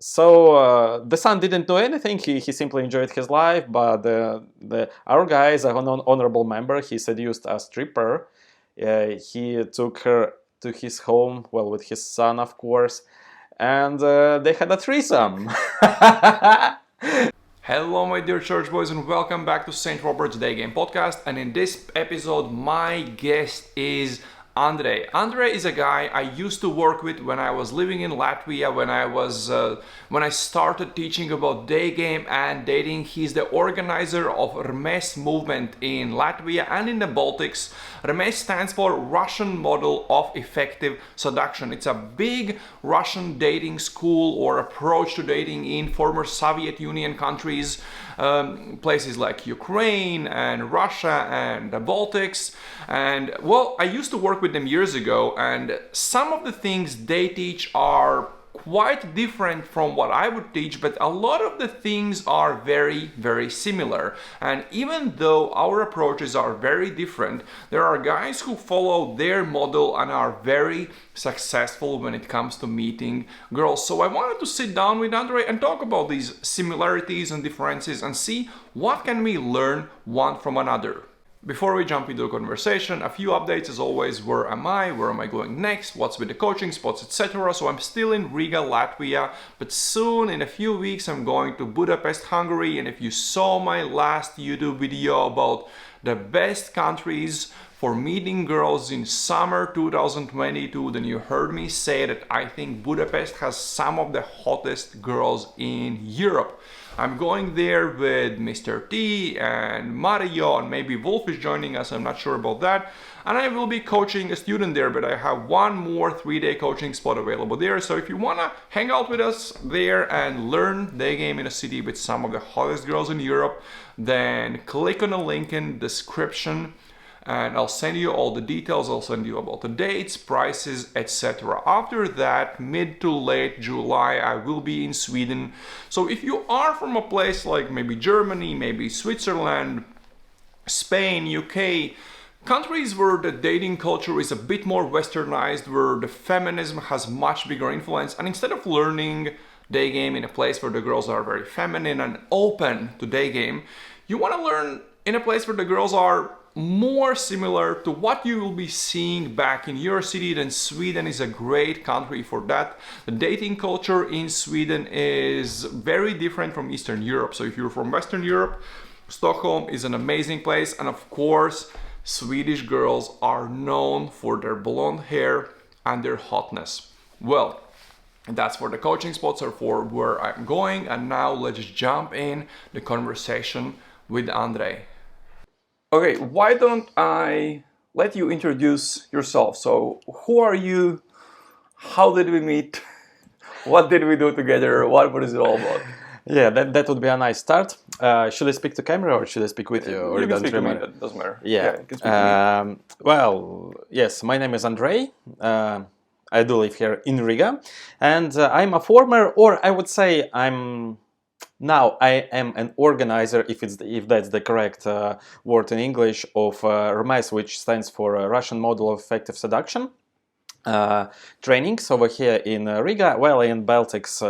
So the son didn't do anything. He simply enjoyed his life. But our guy is an honorable member. He seduced a stripper. He took her to his home, well, with his son, of course, and they had a threesome. Hello my dear church boys and welcome back to St. Robert's Daygame podcast, and in this episode my guest is Andrei. Andrei is a guy I used to work with when I was living in Latvia, when I started teaching about Daygame and dating. He's the organizer of RMES movement in Latvia and in the Baltics. RMES stands for Russian Model of Effective Seduction. It's a big Russian dating school or approach to dating in former Soviet Union countries, places like Ukraine and Russia and the Baltics. And well, I used to work with them years ago, and some of the things they teach are quite different from what I would teach, but a lot of the things are very, very similar. And even though our approaches are very different, there are guys who follow their model and are very successful when it comes to meeting girls. So I wanted to sit down with Andrei and talk about these similarities and differences and see what can we learn one from another. Before we jump into the conversation, a few updates as always. Where am I going next, what's with the coaching spots, etc. So I'm still in Riga, Latvia, but soon in a few weeks I'm going to Budapest, Hungary. And if you saw my last YouTube video about the best countries for meeting girls in summer 2022, then you heard me say that I think Budapest has some of the hottest girls in Europe. I'm going there with Mr. T and Mario, and maybe Wolf is joining us, I'm not sure about that. And I will be coaching a student there, but I have one more 3-day coaching spot available there. So if you want to hang out with us there and learn Daygame in a city with some of the hottest girls in Europe, then click on the link in the description and I'll send you all the details. I'll send you about the dates, prices, etc. After that, mid to late July, I will be in Sweden. So if you are from a place like maybe Germany, maybe Switzerland, Spain, UK, countries where the dating culture is a bit more westernized, where the feminism has much bigger influence, and instead of learning Daygame in a place where the girls are very feminine and open to Daygame, you want to learn in a place where the girls are more similar to what you will be seeing back in your city, then Sweden is a great country for that. The dating culture in Sweden is very different from Eastern Europe. So if you're from Western Europe, Stockholm is an amazing place. And of course, Swedish girls are known for their blonde hair and their hotness. Well, that's where the coaching spots are for where I'm going. And now let's jump in the conversation with Andrei. Okay, why don't I let you introduce yourself? So, who are you? How did we meet? What did we do together? What is it all about? Yeah, that would be a nice start. Should I speak to camera or should I speak with you? Or you can speak to me, it doesn't matter. Yeah. You can speak to me. Well, yes, my name is Andrei. I do live here in Riga. And I'm a former, or I would say now I am an organizer, if that's the correct word in English, of RAMAZ, which stands for Russian Model of Effective Seduction trainings over here in Riga, well, in Baltics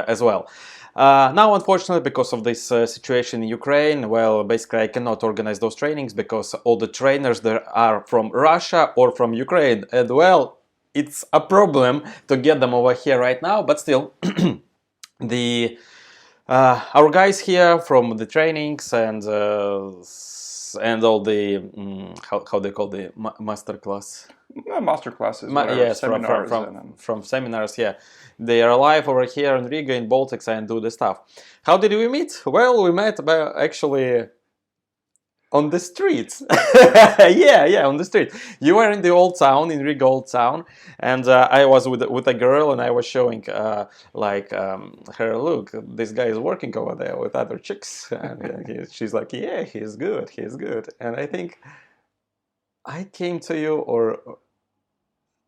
as well. Now, unfortunately, because of this situation in Ukraine, well, basically I cannot organize those trainings because all the trainers there are from Russia or from Ukraine, and well, it's a problem to get them over here right now, but still, our guys here from the trainings and all the how they call the master class. Master classes, Yes, seminars from seminars. Yeah, they are live over here in Riga in Baltics and do the stuff. How did we meet? Well, we met actually on the streets. yeah, on the street. You were in the old town, in Riga old town, and I was with a girl, and I was showing her, look, this guy is working over there with other chicks. And she's like, yeah, he's good. And I think I came to you, or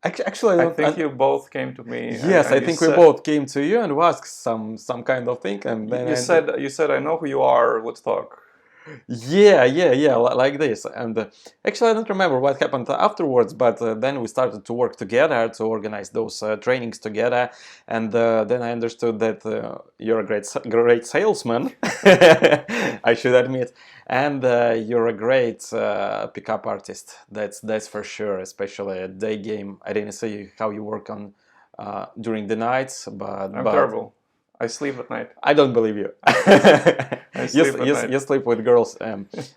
actually, I think you both came to me. Yes, I think we both came to you and asked some kind of thing, and then you said, I know who you are. Let's talk. like this. And actually, I don't remember what happened afterwards, but then we started to work together to organize those trainings together. And then I understood that you're a great salesman, I should admit, and you're a great pickup artist. That's for sure, especially at Daygame. I didn't see how you work on during the nights, I'm terrible. I sleep at night. I don't believe you. I sleep at night. You sleep with girls Yes.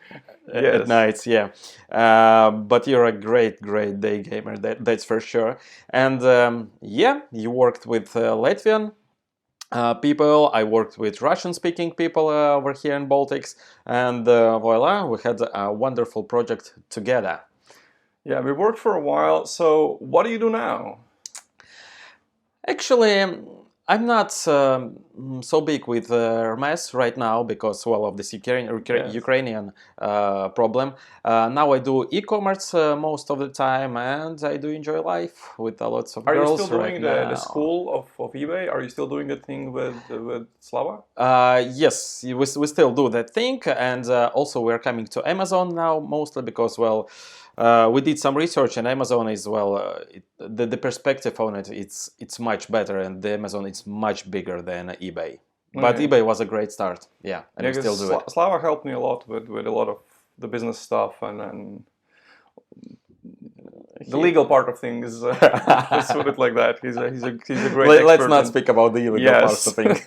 at nights, yeah. But you're a great day gamer, that's for sure. And yeah, you worked with Latvian people. I worked with Russian-speaking people over here in Baltics, and voila, we had a wonderful project together. Yeah, we worked for a while. So what do you do now? Actually, I'm not so big with RMES right now because, well, of this Ukrainian problem. Now I do e-commerce most of the time, and I do enjoy life with lots of Are you girls still doing right the now. school of eBay? Are you still doing the thing with Slava? Yes, we still do that thing, and also we're coming to Amazon now, mostly because, well, we did some research, and Amazon is, well, the perspective on it's much better, and the Amazon is much bigger than eBay. But Okay. eBay was a great start, yeah, and we still do it. Slava helped me a lot with a lot of the business stuff and the legal part of things. Let's put it like that. He's a great expert. Let's not speak about the illegal parts of things.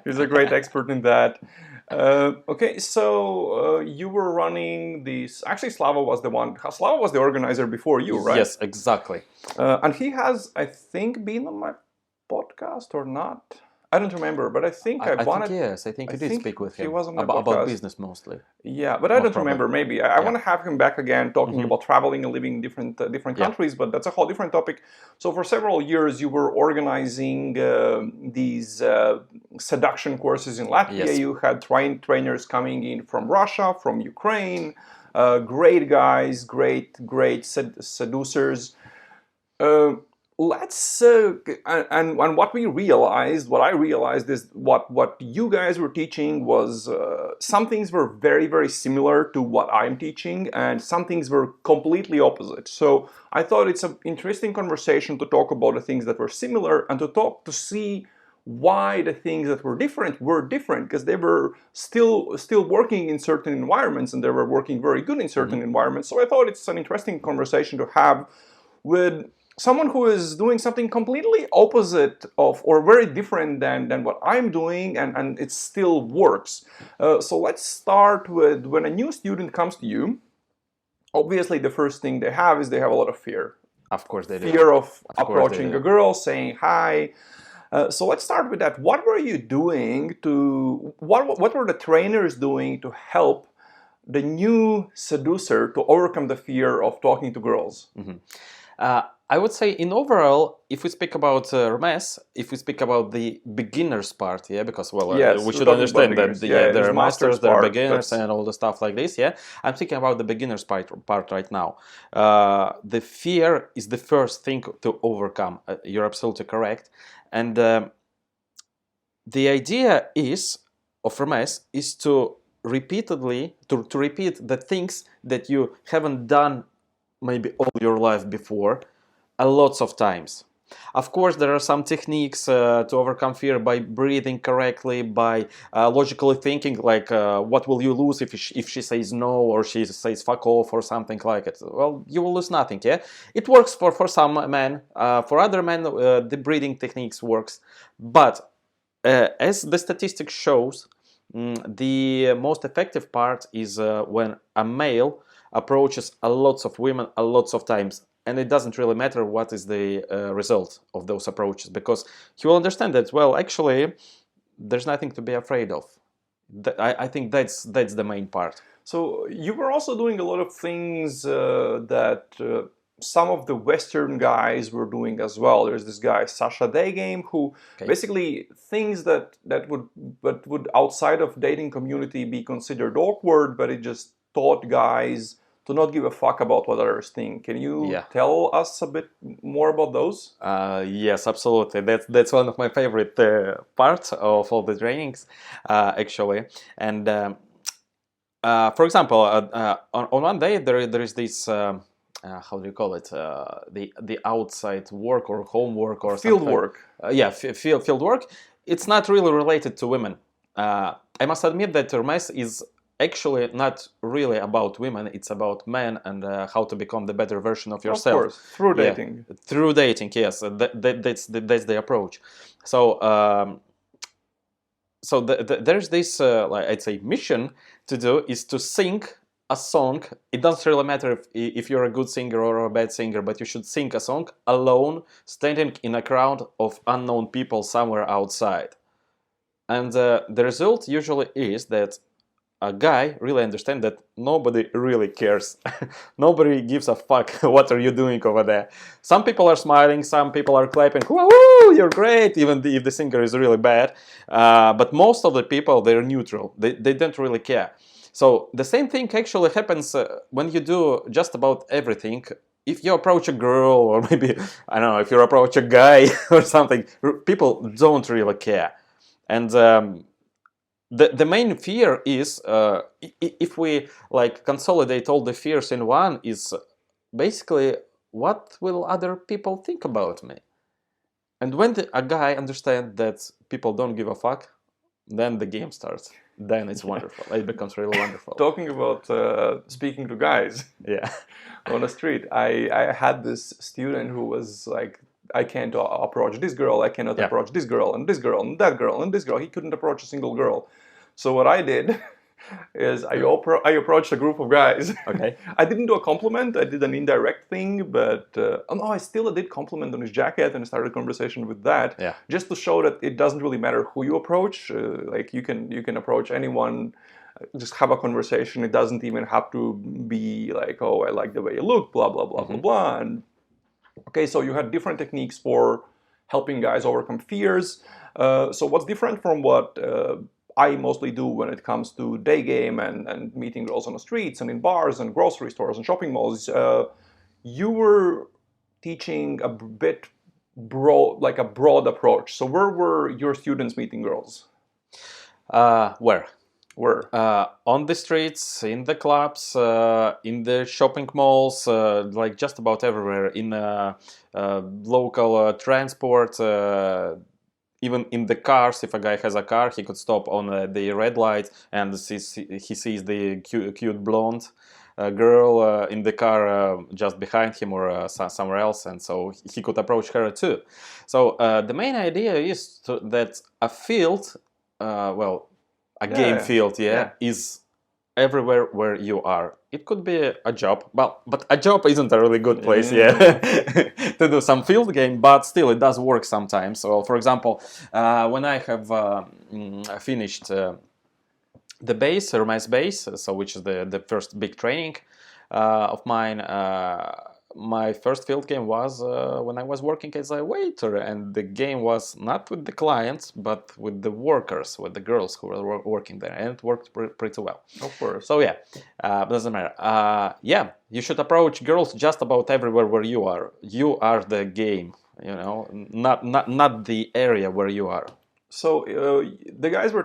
He's a great expert in that. Okay, so you were running these. Actually, Slava was the one. Slava was the organizer before you, right? Yes, exactly. And he has, I think, been on my podcast or not. I don't remember, but I think I wanted. think yes, I think you did speak with him. He was on my about podcast. business mostly. Yeah, but I don't remember. Maybe I want to have him back again, talking about traveling and living in different countries. But that's a whole different topic. So for several years, you were organizing these seduction courses in Latvia. Yes. You had trainers coming in from Russia, from Ukraine. Great guys, great seducers. Let's and what I realized is what you guys were teaching was some things were very similar to what I'm teaching, and some things were completely opposite. So I thought it's an interesting conversation to talk about the things that were similar and to see why the things that were different because they were still working in certain environments, and they were working very good in certain environments. So I thought it's an interesting conversation to have with someone who is doing something completely opposite of or very different than what I'm doing, and it still works. So let's start with when a new student comes to you. Obviously, the first thing they have is they have a lot of fear. Of course they do. Fear of approaching a girl, saying hi. So let's start with that. What were you doing what were the trainers doing to help the new seducer to overcome the fear of talking to girls? I would say in overall, if we speak about RMES, if we speak about the beginners part, yeah, because, well, yes, we should understand that there are masters, there are beginners, and all the stuff like this, yeah. I'm thinking about the beginners part right now. The fear is the first thing to overcome. You're absolutely correct. And the idea of RMES is to repeatedly, to repeat the things that you haven't done maybe all your life before, a lots of times. Of course, there are some techniques to overcome fear by breathing correctly, by logically thinking, like what will you lose if she says no, or she says fuck off, or something like it. Well, you will lose nothing, yeah? It works for some men. For other men, the breathing techniques works. But as the statistics shows, the most effective part is when a male approaches a lots of women a lots of times, and it doesn't really matter what is the result of those approaches, because he will understand that, well, actually there's nothing to be afraid of. I think that's the main part. So you were also doing a lot of things that some of the Western guys were doing as well. There's this guy Sasha Daygame who basically things that would outside of dating community be considered awkward, but it just taught guys to not give a fuck about what others think. Can you tell us a bit more about those? Yes, absolutely. That's one of my favorite parts of all the trainings, actually. And For example, on one day there is this how do you call it? The outside work or homework or Field something. work. Yeah, field work. It's not really related to women. I must admit that RMES is actually not really about women. It's about men and how to become the better version of yourself. Of course, through Yeah, dating. through dating. Yes, that's the approach. So. There's this, like I'd say, mission to do is to sing a song. It doesn't really matter if you're a good singer or a bad singer, but you should sing a song alone, standing in a crowd of unknown people somewhere outside. And the result usually is that a guy really understands that nobody really cares. Nobody gives a fuck what are you doing over there. Some people are smiling, some people are clapping, woo, you're great, even if the singer is really bad. But most of the people, they're neutral. They don't really care. So the same thing actually happens when you do just about everything. If you approach a girl, or maybe, I don't know, if you approach a guy or something, people don't really care. And the main fear is, if we like consolidate all the fears in one, is basically what will other people think about me? And when a guy understands that people don't give a fuck, then the game starts. Then it's wonderful. It becomes really wonderful. Talking about speaking to guys Yeah. on the street, I had this student who was like, I can't approach this girl, I cannot Yeah. approach this girl, and this girl, and that girl, and this girl. He couldn't approach a single girl. So what I did is I approached a group of guys. Okay. I didn't do a compliment, I did an indirect thing, but I still did compliment on his jacket and started a conversation with that. Yeah. Just to show that it doesn't really matter who you approach. Like you can approach anyone, just have a conversation. It doesn't even have to be like, oh, I like the way you look, blah, blah, blah, blah, blah. And okay, so you had different techniques for helping guys overcome fears. So what's different from what I mostly do when it comes to Daygame and meeting girls on the streets and in bars and grocery stores and shopping malls? You were teaching a bit like a broad approach. So where were your students meeting girls? Where? Where? On the streets, in the clubs, in the shopping malls, like just about everywhere, in local transport, even in the cars. If a guy has a car, he could stop on the red light and he sees the cute blonde girl in the car just behind him or somewhere else, and so he could approach her too. So the main idea is that a field, a game field, is everywhere where you are. It could be a job, but a job isn't a really good place, to do some field game, but still it does work sometimes. So, for example, when I have finished the base, RMES base, so which is the first big training of mine, my first field game was when I was working as a waiter, and the game was not with the clients, but with the workers, with the girls who were working there, and it worked pretty well. Of course. So yeah, doesn't matter. You should approach girls just about everywhere where you are. You are the game, not the area where you are. So the guys were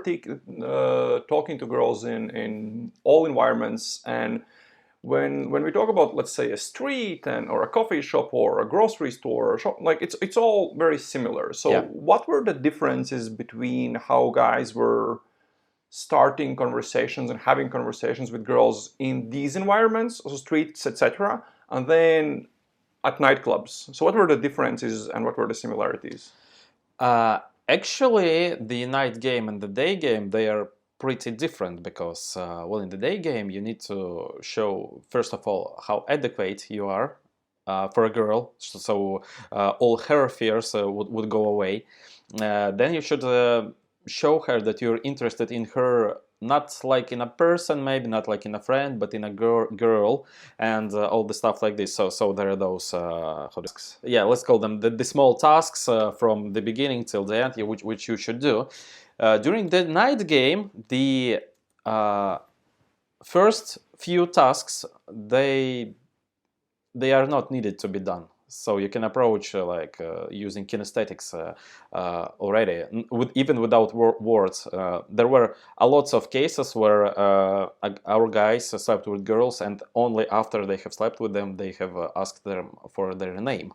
talking to girls in all environments, and when we talk about, let's say, a street or a coffee shop or a grocery store or shop, like it's all very similar. So what were the differences between how guys were starting conversations and having conversations with girls in these environments, so streets, etc., and then at nightclubs? So what were the differences and what were the similarities? Actually, the night game and the day game, they are pretty different because, in the day game, you need to show, first of all, how adequate you are for a girl, so all her fears would go away. Then you should show her that you're interested in her, not like in a person, maybe not like in a friend, but in a girl, and all the stuff like this. So there are those tasks. Yeah, let's call them the small tasks from the beginning till the end, which you should do. During the night game, the first few tasks, they are not needed to be done. So you can approach using kinesthetics already, even without words. There were a lots of cases where our guys slept with girls, and only after they have slept with them, they have asked them for their name.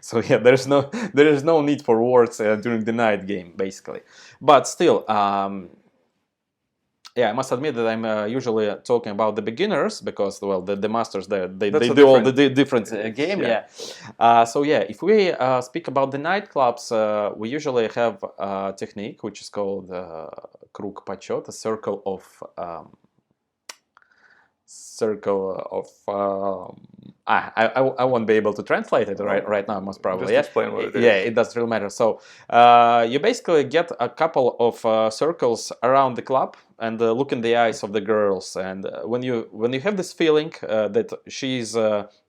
So yeah, there is no need for words during the night game, basically. But still, yeah, I must admit that I'm usually talking about the beginners because, well, the masters they do all the different game. Yeah. So yeah, if we speak about the nightclubs, we usually have a technique which is called kruг почёта, circle of I won't be able to translate it right now, most probably. Just explain what it is. Yeah, it doesn't really matter. So you basically get a couple of circles around the club and look in the eyes of the girls, and when you have this feeling that she's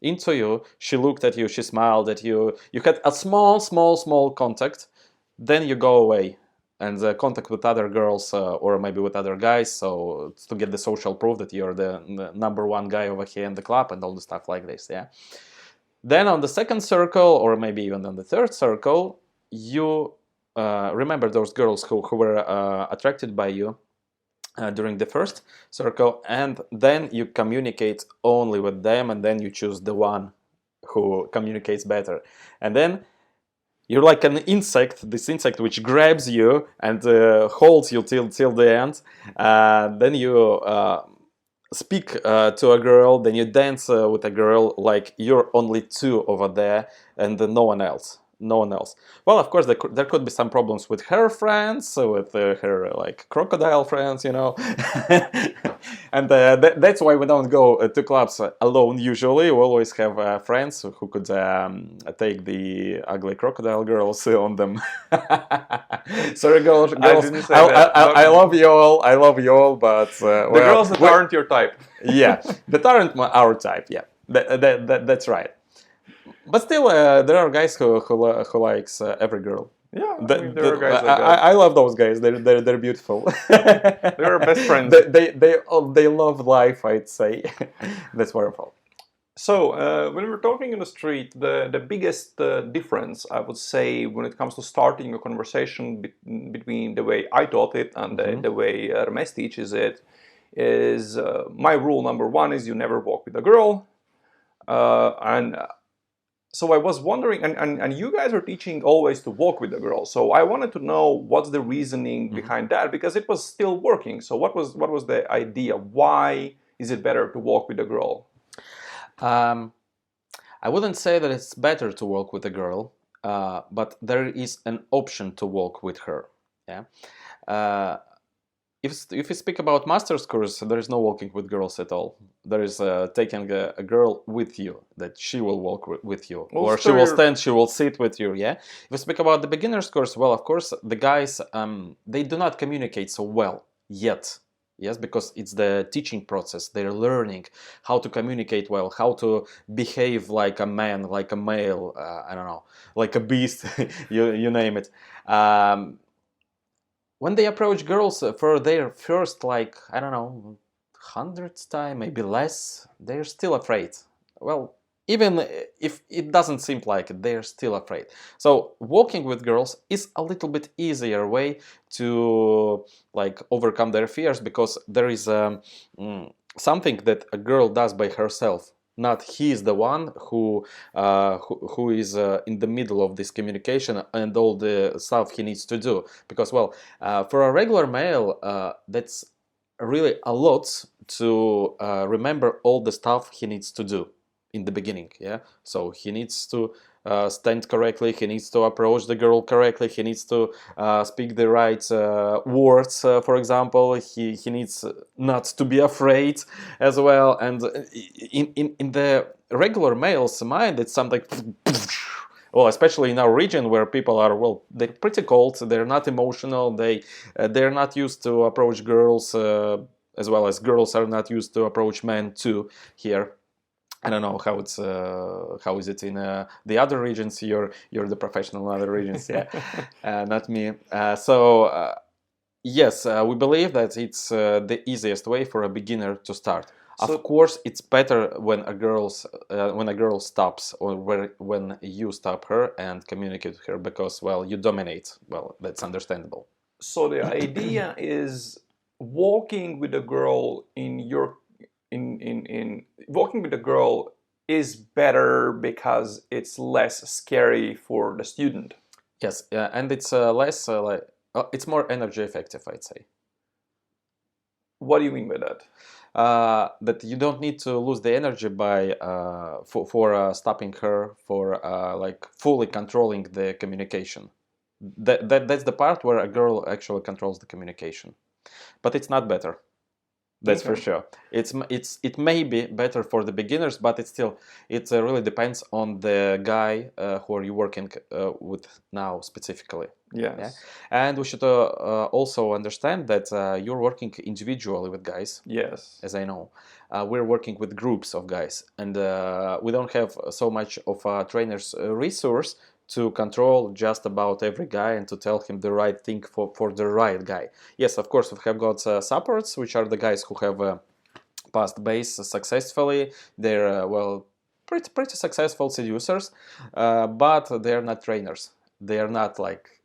into you, she looked at you, she smiled at you, you had a small contact, then you go away and contact with other girls or maybe with other guys, so to get the social proof that you're the number one guy over here in the club and all the stuff like this. Yeah. Then on the second circle, or maybe even on the third circle, you remember those girls who were attracted by you during the first circle, and then you communicate only with them, and then you choose the one who communicates better, and then you're like an insect, this insect which grabs you and holds you till the end. Then you speak to a girl, then you dance with a girl like you're only two over there and no one else. Well, of course, there could be some problems with her friends, with her like crocodile friends, and that's why we don't go to clubs alone. Usually, we always have friends who could take the ugly crocodile girls on them. Sorry, girls. I love you all, but the girls that aren't your type. Yeah, that aren't our type. Yeah, that's right. But still, there are guys who likes every girl. Yeah, there are guys like that. I love those guys. They're beautiful. They're best friends. They love life, I'd say. That's wonderful. So when we're talking in the street, the biggest difference, I would say, when it comes to starting a conversation between the way I taught it and the way RMES teaches it, is my rule number one is you never walk with a girl, and so I was wondering, and you guys are teaching always to walk with the girl. So I wanted to know what's the reasoning behind that, because it was still working. So what was the idea? Why is it better to walk with a girl? I wouldn't say that it's better to walk with a girl, but there is an option to walk with her. Yeah. If you speak about master's course, there is no walking with girls at all. There is taking a girl with you, that she will walk with you, or she will stand, she will sit with you. Yeah. If you speak about the beginner's course, well, of course, the guys they do not communicate so well yet. Yes, because it's the teaching process. They're learning how to communicate well, how to behave like a man, like a male. I don't know, like a beast. you name it. When they approach girls for their first, like, I don't know, 100th time, maybe less, they're still afraid. Well, even if it doesn't seem like it, they're still afraid. So walking with girls is a little bit easier way to like overcome their fears, because there is something that a girl does by herself. Not he is the one who is in the middle of this communication and all the stuff he needs to do. Because, well, for a regular male, that's really a lot to remember all the stuff he needs to do in the beginning. Yeah, so he needs to stand correctly, he needs to approach the girl correctly, he needs to speak the right words, for example, he needs not to be afraid as well. And in the regular male's mind, it's something, well, especially in our region where people are, well, they're pretty cold, they're not emotional, they're not used to approach girls, as well as girls are not used to approach men too here. I don't know how is it in the other regions. You're the professional in other regions, yeah, not me. Yes, we believe that it's the easiest way for a beginner to start. Of course, it's better when a girl stops, or when you stop her and communicate with her, because, well, you dominate. Well, that's understandable. So the idea is walking with a girl in walking with a girl is better because it's less scary for the student. Yes, and it's less it's more energy effective, I'd say. What do you mean by that? That you don't need to lose the energy by for stopping her, for like fully controlling the communication. That's the part where a girl actually controls the communication, but it's not better. That's for Okay. sure. It may be better for the beginners, but it really depends on the guy who are you working with now specifically. Yes. Yeah, and we should also understand that you're working individually with guys. Yes. As I know, we're working with groups of guys, and we don't have so much of a trainer's resource to control just about every guy and to tell him the right thing for the right guy. Yes, of course, we have got supports, which are the guys who have passed base successfully. They're well, pretty successful seducers, but they're not trainers. They are not like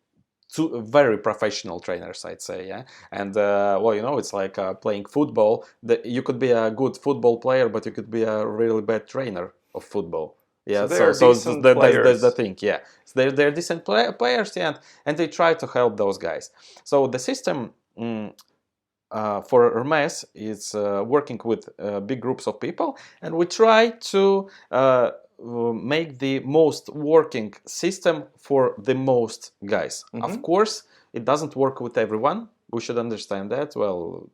two very professional trainers, I'd say. Yeah, and well, it's like playing football. You could be a good football player, but you could be a really bad trainer of football. Yeah, So that's the thing. Yeah, so they're decent players, yeah, and they try to help those guys. So the system for RMES is working with big groups of people, and we try to make the most working system for the most guys. Of course, it doesn't work with everyone. We should understand that. Well,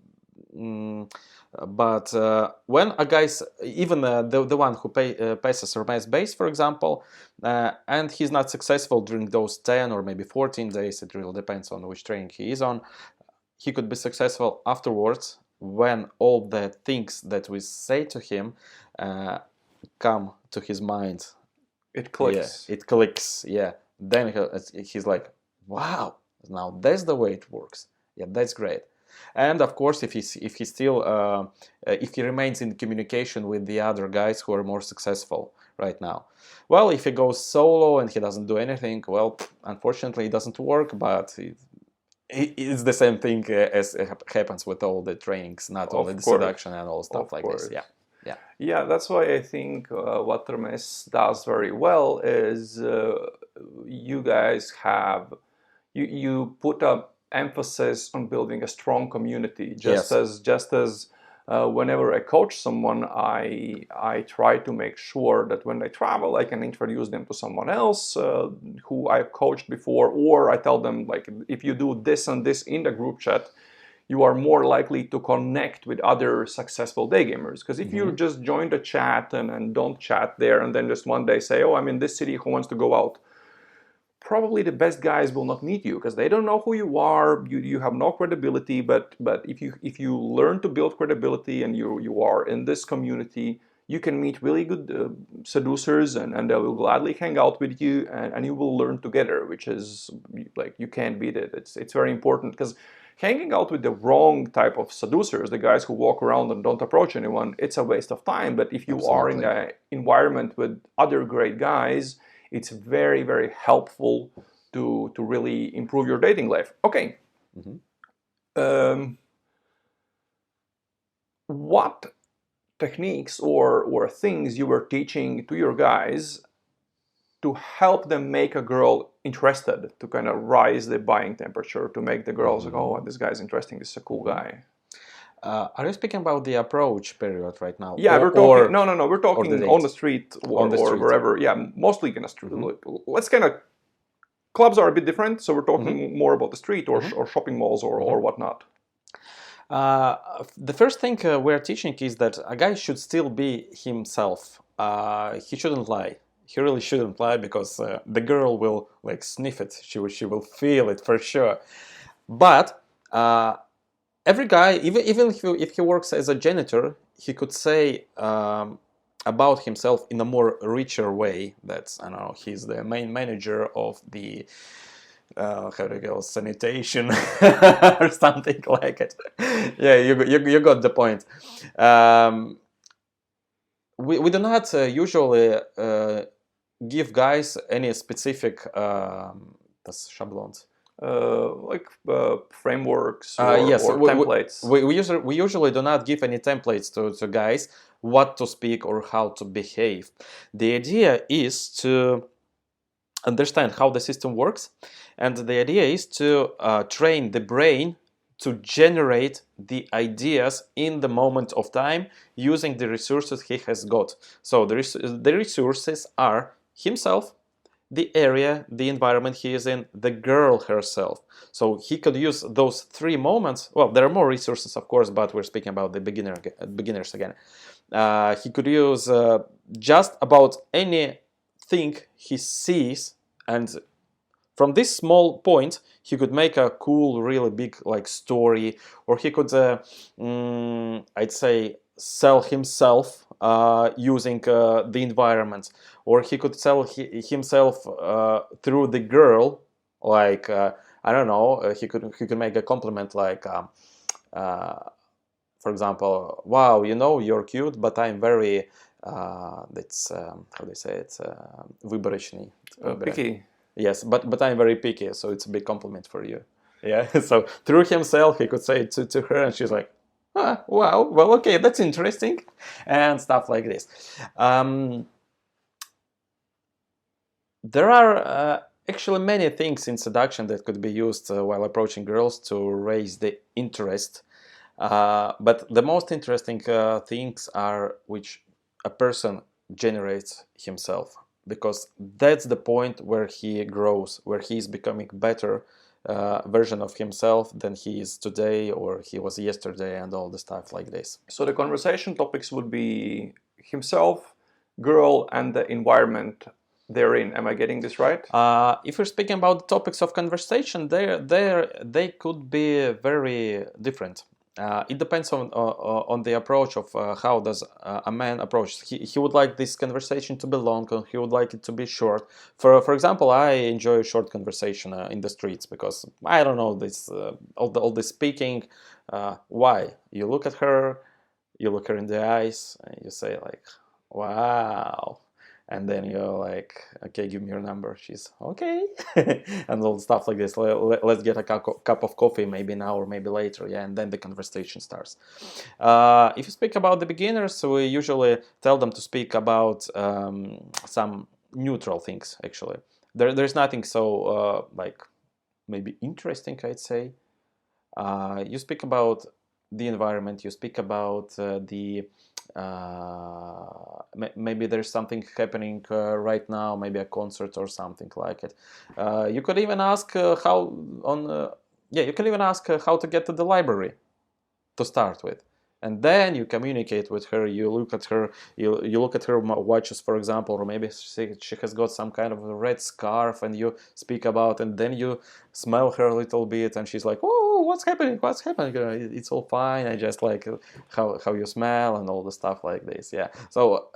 but when a guy's, even the one who passes RMES base, for example, and he's not successful during those 10 or maybe 14 days, it really depends on which training he is on, he could be successful afterwards when all the things that we say to him come to his mind. It clicks. Yeah, it clicks. Yeah. Then he's like, wow, now that's the way it works. Yeah, that's great. And of course, if he remains in communication with the other guys who are more successful right now. Well, if he goes solo and he doesn't do anything, well, unfortunately, it doesn't work, but it's the same thing as happens with all the trainings, not only the seduction and all stuff like this. Yeah. Yeah. Yeah, that's why I think what RMES does very well is you guys have you put a emphasis on building a strong community. Just as whenever I coach someone, I try to make sure that when they travel, I can introduce them to someone else who I've coached before, or I tell them, like, if you do this and this in the group chat, you are more likely to connect with other successful day gamers. Because if you just join the chat and don't chat there, and then just one day say, oh, I'm in this city, who wants to go out? Probably the best guys will not meet you because they don't know who you are. You have no credibility. But if you learn to build credibility and you are in this community, you can meet really good seducers, and they will gladly hang out with you, and you will learn together, which is like, you can't beat it. It's very important, because hanging out with the wrong type of seducers, the guys who walk around and don't approach anyone, it's a waste of time. But if you are in an environment with other great guys, it's very, very helpful to really improve your dating life. Okay. What techniques or things you were teaching to your guys to help them make a girl interested, to kind of rise the buying temperature, to make the girls like, oh, this guy's interesting, this is a cool guy? Are you speaking about the approach period right now? Yeah, we're talking. No. We're talking on the street or wherever. Yeah, mostly in the street. Let's kind of. Clubs are a bit different, so we're talking more about the street or shopping malls or whatnot. The first thing we're teaching is that a guy should still be himself. He shouldn't lie. He really shouldn't lie, because the girl will like sniff it. She will feel it for sure. But every guy, even if he works as a janitor, he could say about himself in a more richer way. That's, I don't know, he's the main manager of the how do you go, sanitation or something like it. Yeah, you got the point. we do not usually give guys any specific das schablons. Like frameworks Yes, or templates. we usually do not give any templates to guys what to speak or how to behave. The idea is to understand how the system works, and the idea is to train the brain to generate the ideas in the moment of time using the resources he has got. So the resources are himself, the area, the environment he is in, the girl herself. So he could use those three moments. Well, there are more resources, of course, but we're speaking about the beginners again. He could use just about anything he sees, and from this small point, he could make a cool, really big like story, or he could, I'd say, sell himself using the environment, or he could sell himself through the girl. Like I don't know, he could make a compliment like, for example, wow, you're cute, but I'm very that's how they say it, выборочный. Picky. Yes, but I'm very picky, so it's a big compliment for you. Yeah, so through himself, he could say it to her, and she's like, wow, well, okay, that's interesting, and stuff like this. There are actually many things in seduction that could be used while approaching girls to raise the interest. But the most interesting things are which a person generates himself, because that's the point where he grows, where he's becoming better version of himself than he is today or he was yesterday, and all the stuff like this. So the conversation topics would be himself, girl, and the environment they're in. Am I getting this right? If we're speaking about the topics of conversation, they could be very different. It depends on the approach of how does a man approach. He would like this conversation to be long, or he would like it to be short. For example, I enjoy short conversation in the streets, because I don't know this all the speaking. Why? You look at her in the eyes, and you say like, "Wow." And then you're like, okay, give me your number. She's okay. And all stuff like this. Let's get a cup of coffee, maybe now or maybe later. Yeah, and then the conversation starts. If you speak about the beginners, we usually tell them to speak about some neutral things, actually. There's nothing so, like, maybe interesting, I'd say. You speak about the environment, you speak about maybe there's something happening right now, maybe a concert or something like it. You could even ask you can even ask how to get to the library to start with, and then you communicate with her. You look at her watches, for example, or maybe she has got some kind of a red scarf, and you speak about, and then you smell her a little bit, and she's like, oh, what's happening, it's all fine, I just like how you smell and all the stuff like this. Yeah, so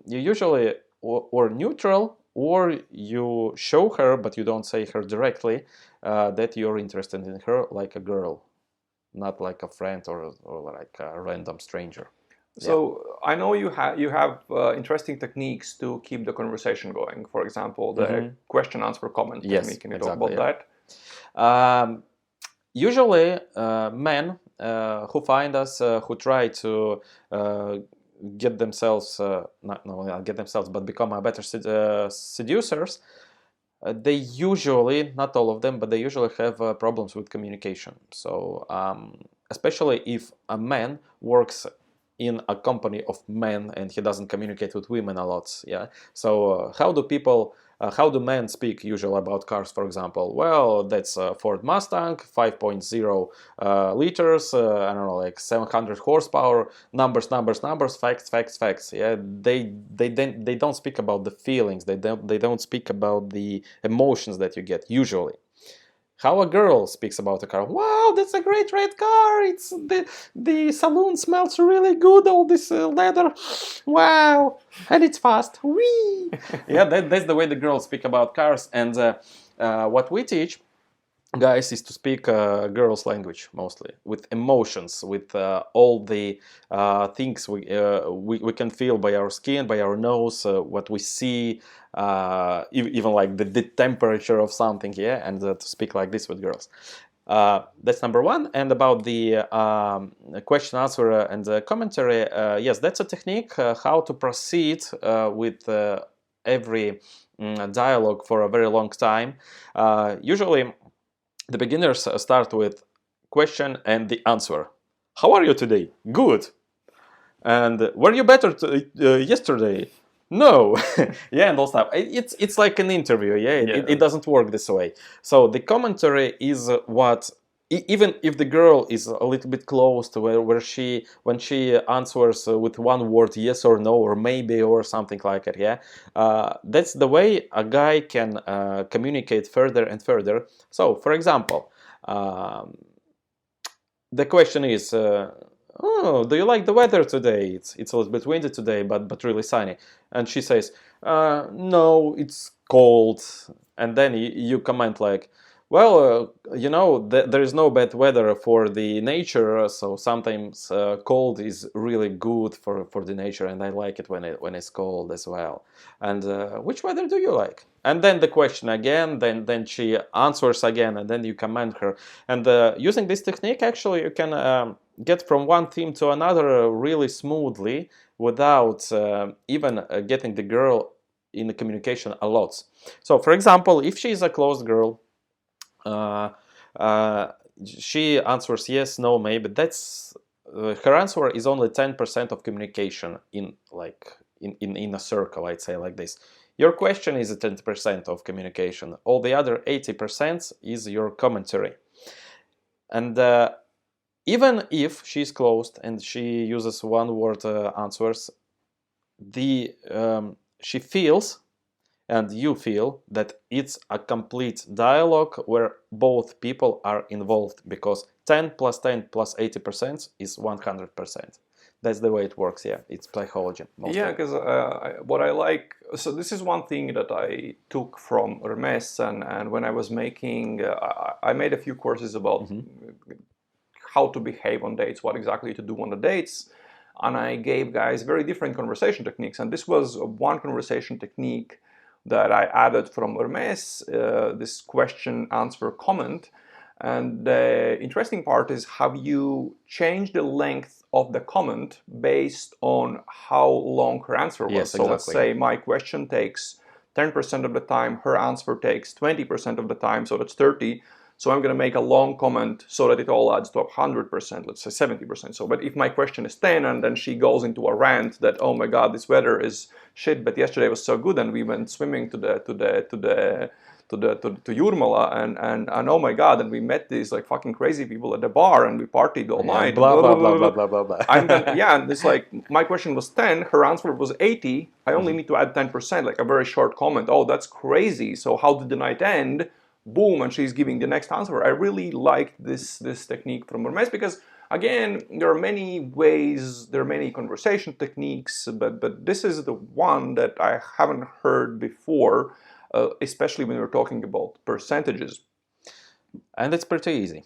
you usually or neutral, or you show her, but you don't say her directly that you're interested in her like a girl, not like a friend or like a random stranger. So I know you have interesting techniques to keep the conversation going. For example, the question answer comment technique. Yes, Can you exactly, talk about that? Usually, men who find us, who try to get themselves, not get themselves, but become a better seducers, they usually, not all of them, but they usually have problems with communication. So especially if a man works in a company of men and he doesn't communicate with women a lot. Yeah. So how do men speak usually about cars, for example? Well, that's a Ford Mustang, 5.0 liters, I don't know, like 700 horsepower, numbers, facts. Yeah, they don't speak about the feelings. They don't speak about the emotions that you get usually. How a girl speaks about a car. Wow, that's a great red car. It's the saloon smells really good. All this leather. Wow, and it's fast. Whee! Yeah, that's the way the girls speak about cars. And what we teach guys, is to speak girls' language mostly, with emotions, with all the things we can feel by our skin, by our nose, what we see, even like the temperature of something, yeah, and to speak like this with girls. That's number one. And about the question answer and the commentary, yes, that's a technique how to proceed with every dialogue for a very long time. Usually the beginners start with question and the answer. How are you today? Good. And were you better yesterday? No. Yeah, and all stuff. It's like an interview. Yeah, it doesn't work this way. So the commentary is what, even if the girl is a little bit close to where when she answers with one word, yes or no, or maybe, or something like it, yeah, that's the way a guy can communicate further and further. So, for example, the question is, oh, do you like the weather today? It's a little bit windy today, but really sunny. And she says, no, it's cold. And then you comment like, well, there is no bad weather for the nature, so sometimes cold is really good for the nature, and I like it when it's cold as well. And which weather do you like? And then the question again, then she answers again, and then you comment her. And using this technique, actually, you can get from one theme to another really smoothly without even getting the girl in the communication a lot. So, for example, if she is a closed girl, she answers yes, no, maybe. That's her answer is only 10% of communication in a circle, I'd say, like this. Your question is 10% of communication. All the other 80% is your commentary. And even if she's closed and she uses one-word answers, she feels and you feel that it's a complete dialogue where both people are involved, because 10 plus 10 plus 80% is 100%. That's the way it works. Yeah, it's psychology mostly. Yeah, because what I like, so this is one thing that I took from RMES, and when I was making, I made a few courses about how to behave on dates, what exactly to do on the dates, and I gave guys very different conversation techniques, and this was one conversation technique that I added from RMES, this question, answer, comment. And the interesting part is how you change the length of the comment based on how long her answer was. Yes, so exactly. Let's say my question takes 10% of the time, her answer takes 20% of the time, so that's 30. So I'm going to make a long comment so that it all adds to 100%, let's say 70%. So, but if my question is 10 and then she goes into a rant that, oh my God, this weather is shit, but yesterday was so good and we went swimming to Jurmala and oh my God, and we met these like fucking crazy people at the bar and we partied all night. Blah, blah, blah, blah, blah, blah, blah. And it's like, my question was 10, her answer was 80. I only need to add 10%, like a very short comment. Oh, that's crazy. So how did the night end? Boom, and she's giving the next answer. I really liked this technique from RMES because, again, there are many ways, there are many conversation techniques, but this is the one that I haven't heard before, especially when we're talking about percentages. And it's pretty easy.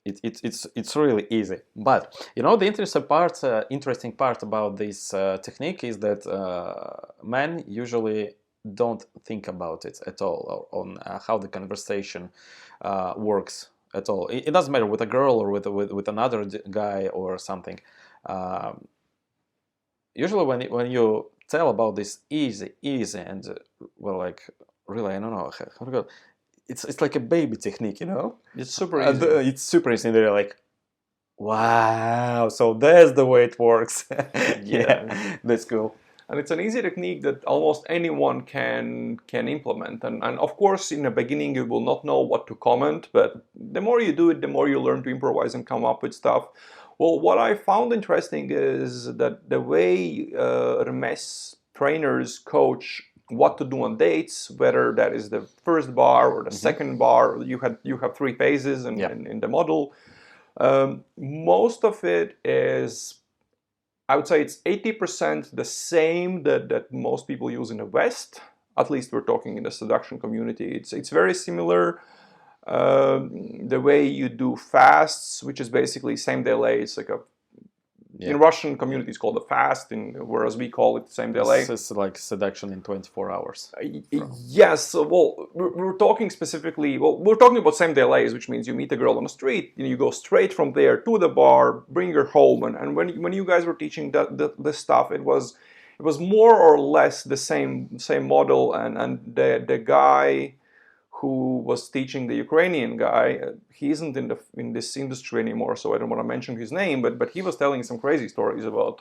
It's really easy. But the interesting part about this technique is that men usually don't think about it at all, on how the conversation works at all. It doesn't matter with a girl or with another guy or something. Usually when you tell about this easy and well, like, really, I don't know how to go. It's like a baby technique, It's super easy. It's super easy. They're like, wow, so that's the way it works. Yeah, that's cool. And it's an easy technique that almost anyone can implement. And of course, in the beginning, you will not know what to comment, but the more you do it, the more you learn to improvise and come up with stuff. Well, what I found interesting is that the way RMES trainers coach what to do on dates, whether that is the first bar or the second bar, you have three phases in the model. Most of it is, I would say it's 80% the same that most people use in the West. At least we're talking in the seduction community. It's very similar. the way you do fasts, which is basically same day lay. It's like in Russian community it's called a fast, whereas we call it same day lay. It's like seduction in 24 hours. Yes, well, we're talking specifically, we're talking about same day lays, which means you meet a girl on the street, you go straight from there to the bar, bring her home, and when you guys were teaching this stuff, it was more or less the same model, and the guy who was teaching the Ukrainian guy, he isn't in this industry anymore, so I don't want to mention his name, but he was telling some crazy stories about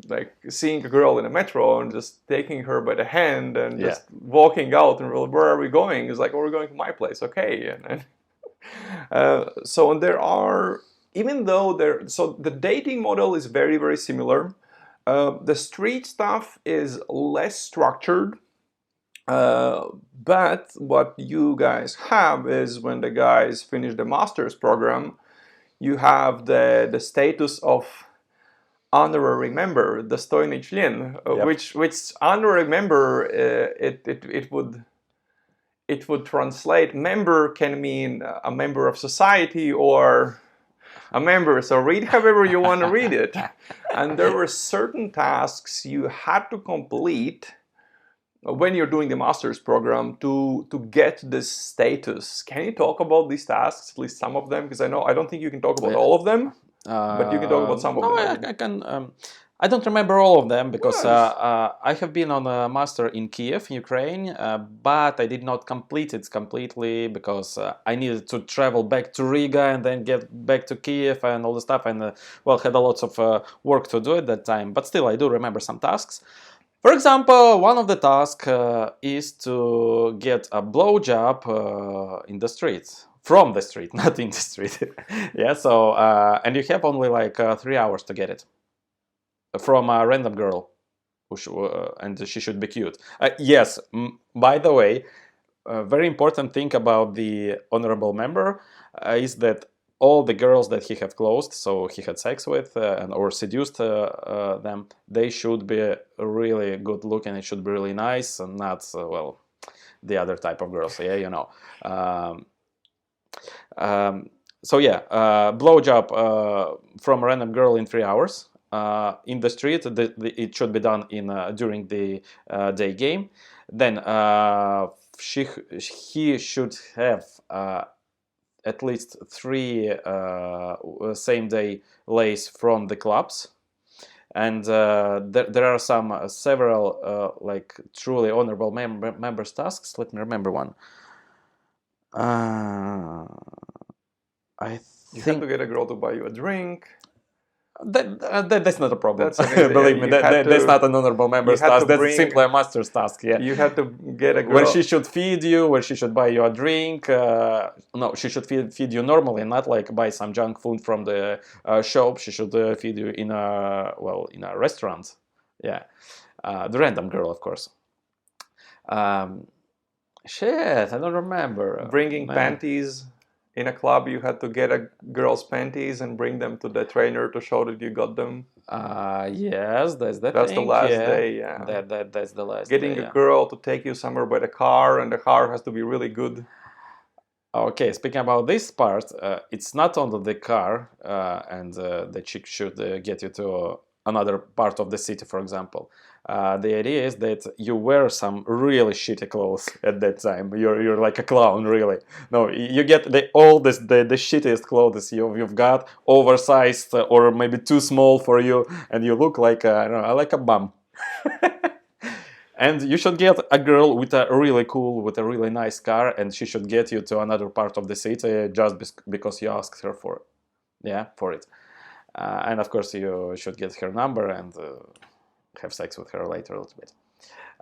like seeing a girl in a metro and just taking her by the hand and just walking out and, well, where are we going? It's like, oh, we're going to my place, okay. So there are, even though so the dating model is very, very similar. The street stuff is less structured. But what you guys have is, when the guys finish the master's program, you have the status of honorary member, достойный член, which honorary member, it would translate, member can mean a member of society or a member, so read however you want to read it. And there were certain tasks you had to complete when you're doing the master's program to get this status. Can you talk about these tasks, at least some of them? Because I don't think you can talk about all of them, but you can talk about some of them. I can. I don't remember all of them because I have been on a master in Kiev, Ukraine, but I did not complete it completely because I needed to travel back to Riga and then get back to Kiev and all the stuff, and had a lot of work to do at that time. But still, I do remember some tasks. For example, one of the tasks is to get a blowjob in the street. From the street, not in the street. Yeah, so, and you have only like 3 hours to get it. From a random girl. And she should be cute. Yes, by the way, a very important thing about the honorable member is that all the girls that he have closed, so he had sex with or seduced them, they should be really good looking, it should be really nice, and not, the other type of girls, yeah, you know. So yeah, blowjob from a random girl in 3 hours. In the street, it should be done during the day game. Then he should have at least 3 same-day lays from the clubs, and there are several like truly honorable members tasks. Let me remember one. You have to get a girl to buy you a drink. That's not a problem. Believe me, that's not an honorable member's task. That's simply a master's task. Yeah, you have to get a girl. Where she should feed you, where she should buy you a drink. No, she should feed you normally, not like buy some junk food from the shop. She should feed you in a restaurant. Yeah, the random girl, of course. Shit, I don't remember. Bringing panties. In a club, you had to get a girl's panties and bring them to the trainer to show that you got them. Yes, that's the last day. Yeah, that's the last. Getting a girl to take you somewhere by the car, and the car has to be really good. Okay, speaking about this part, it's not only the car, and the chick should get you to another part of the city, for example. The idea is that you wear some really shitty clothes at that time. You're like a clown, really. No, you get the shittiest clothes you've got, oversized or maybe too small for you, and you look like like a bum. And you should get a girl with a really nice car, and she should get you to another part of the city just because you asked her for it. And of course, you should get her number and have sex with her later a little bit.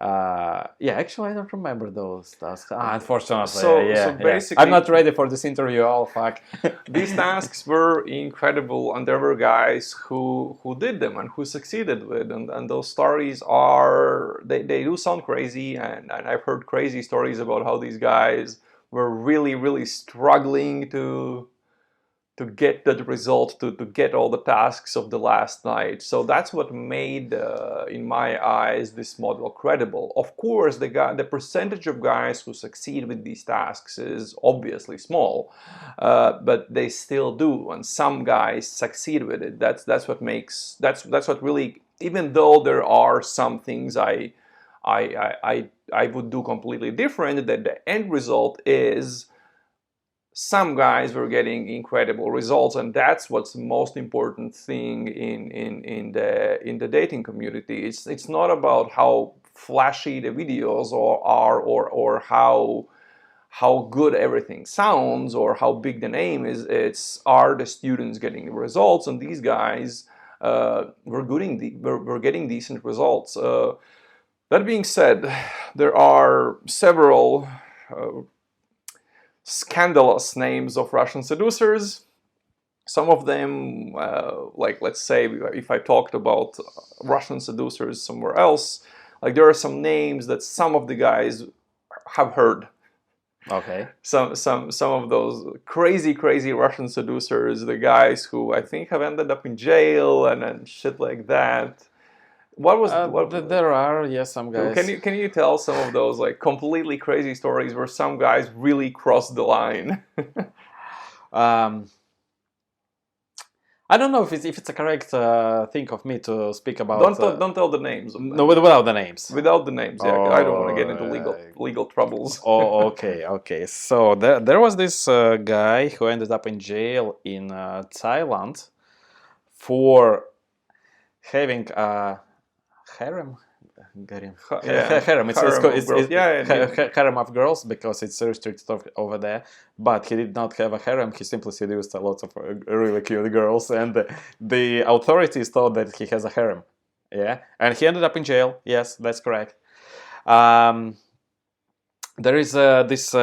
Actually, I don't remember those tasks. Unfortunately, so basically, I'm not ready for this interview. Oh, fuck. These tasks were incredible, and there were guys who did them and who succeeded with, and those stories they do sound crazy, and I've heard crazy stories about how these guys were really, really struggling to get that result, to get all the tasks of the last night. So that's what made, in my eyes, this model credible. Of course, the percentage of guys who succeed with these tasks is obviously small, but they still do, and some guys succeed with it. That's what really, even though there are some things I would do completely different, that the end result is some guys were getting incredible results, and that's what's the most important thing in the dating community. It's not about how flashy the videos are, or how good everything sounds, or how big the name is. It's, are the students getting the results? And these guys were getting decent results. That being said, there are several scandalous names of Russian seducers. Some of them, like, let's say if I talked about Russian seducers somewhere else, like, there are some names that some of the guys have heard. Okay. Some of those crazy Russian seducers, the guys who I think have ended up in jail and shit like that. There are, yes, some guys. Can you tell some of those, like, completely crazy stories where some guys really crossed the line? I don't know if it's a correct thing of me to speak about. Don't tell the names. No, without the names. Without the names, yeah. I don't want to get into legal troubles. Oh, okay. So there was this guy who ended up in jail in Thailand for having a harem. Harem. It's harem of girls, because it's restricted over there. But he did not have a harem. He simply seduced a lot of really cute girls, and the authorities thought that he has a harem. Yeah, and he ended up in jail. Yes, that's correct. There is this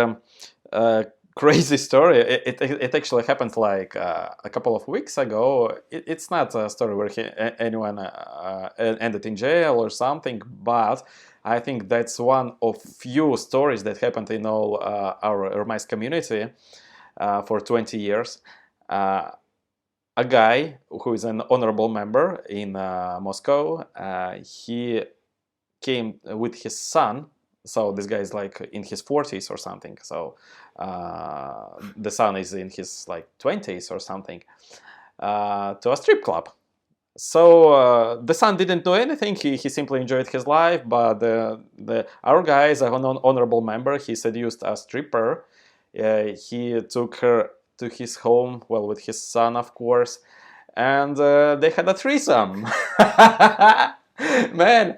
crazy story. It actually happened like a couple of weeks ago. It's not a story where anyone ended in jail or something, but I think that's one of few stories that happened in all our RMES community for 20 years. A guy who is an honorable member in Moscow, he came with his son. So this guy is like in his 40s or something. So the son is in his like 20s or something, to a strip club. So the son didn't do anything. He simply enjoyed his life. But our guy is an honorable member. He seduced a stripper. He took her to his home, well, with his son, of course, and they had a threesome. Man,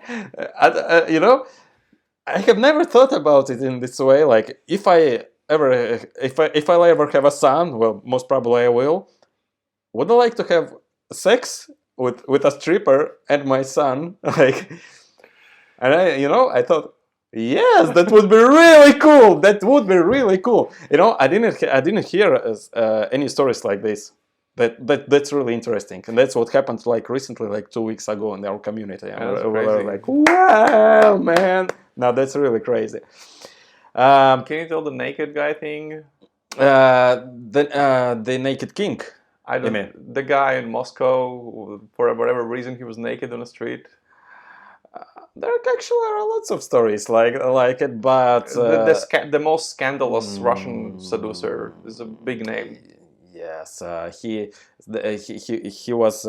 I have never thought about it in this way. Like, if I ever have a son, well, most probably I will. Would I like to have sex with a stripper and my son? Like, and I thought, yes, that would be really cool. That would be really cool. I didn't hear any stories like this. That's really interesting, and that's what happened like recently, like 2 weeks ago in our community. And we're like, wow, man. Now that's really crazy. Can you tell the naked guy thing? The naked king. I don't mean the guy in Moscow, for whatever reason, he was naked on the street. There actually are lots of stories like it, but the most scandalous Russian seducer is a big name. Yes, he was.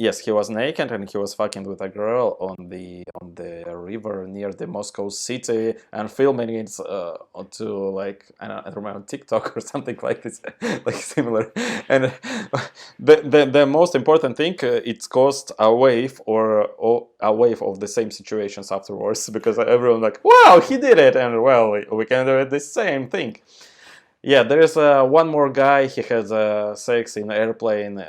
Yes, he was naked and he was fucking with a girl on the river near the Moscow city and filming it to, like, I don't remember, TikTok or something like this, like similar. And the most important thing, it's caused a wave of the same situations afterwards, because everyone like, wow, he did it, and well, we can do the same thing. Yeah, there is one more guy. He has sex in airplane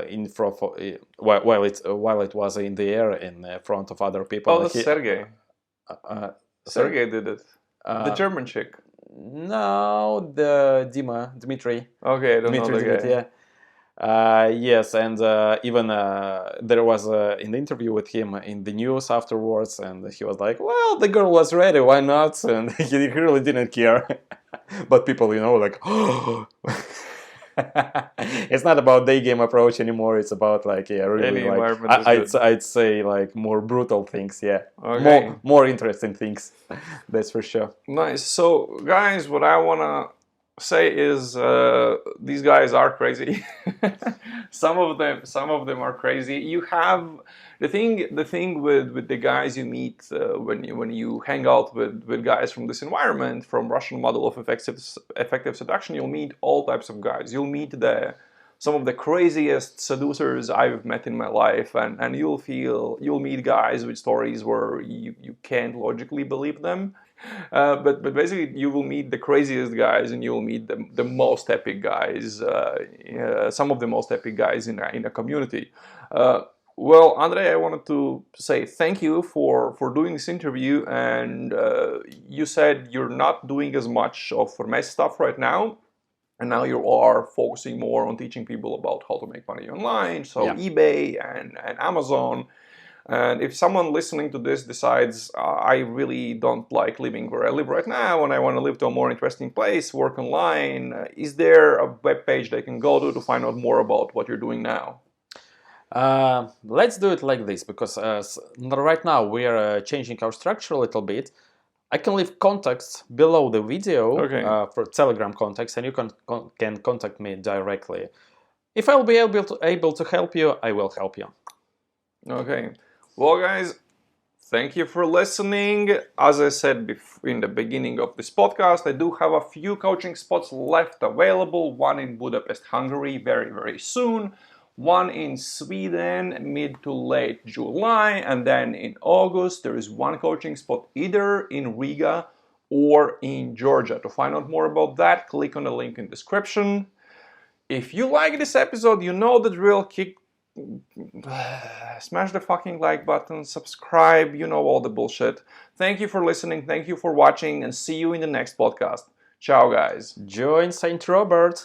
in front of, while it was in the air in front of other people. Oh, that's Sergey. Sergey did it. The German chick. No, Dmitry. Okay, I don't know the guy. Yeah. Yes, and even there was an interview with him in the news afterwards, and he was like, well, the girl was ready, why not? And he really didn't care. But people, like, oh. It's not about day game approach anymore. It's about like really Any like environment is good. I'd say like more brutal things. Yeah, Okay. more interesting things. That's for sure. Nice. So, guys, what I wanna say is these guys are crazy. Some of them are crazy. You have the thing with the guys you meet when you hang out with guys from this environment, from Russian Model of Effective Seduction. You'll meet all types of guys. You'll meet some of the craziest seducers I've met in my life, and you'll meet guys with stories where you can't logically believe them. But basically, you will meet the craziest guys, and you will meet the most epic guys, some of the most epic guys in a community. Well, Andre, I wanted to say thank you for doing this interview. And you said you're not doing as much of RMES stuff right now, and now you are focusing more on teaching people about how to make money online, so Yeah. eBay and Amazon. And if someone listening to this decides, I really don't like living where I live right now and I want to live to a more interesting place, work online, is there a web page they can go to find out more about what you're doing now? Let's do it like this, because right now we are changing our structure a little bit. I can leave contacts below the video Okay. For Telegram contacts, and you can contact me directly. If I'll be able to help you, I will help you. Okay. Well, guys, thank you for listening. As I said in the beginning of this podcast, I do have a few coaching spots left available. One in Budapest, Hungary, very, very soon. One in Sweden, mid to late July. And then in August, there is one coaching spot either in Riga or in Georgia. To find out more about that, click on the link in the description. If you like this episode, you know the drill. Smash the fucking like button, subscribe, you know all the bullshit. Thank you for listening, thank you for watching, and see you in the next podcast. Ciao, guys. Join Saint Robert.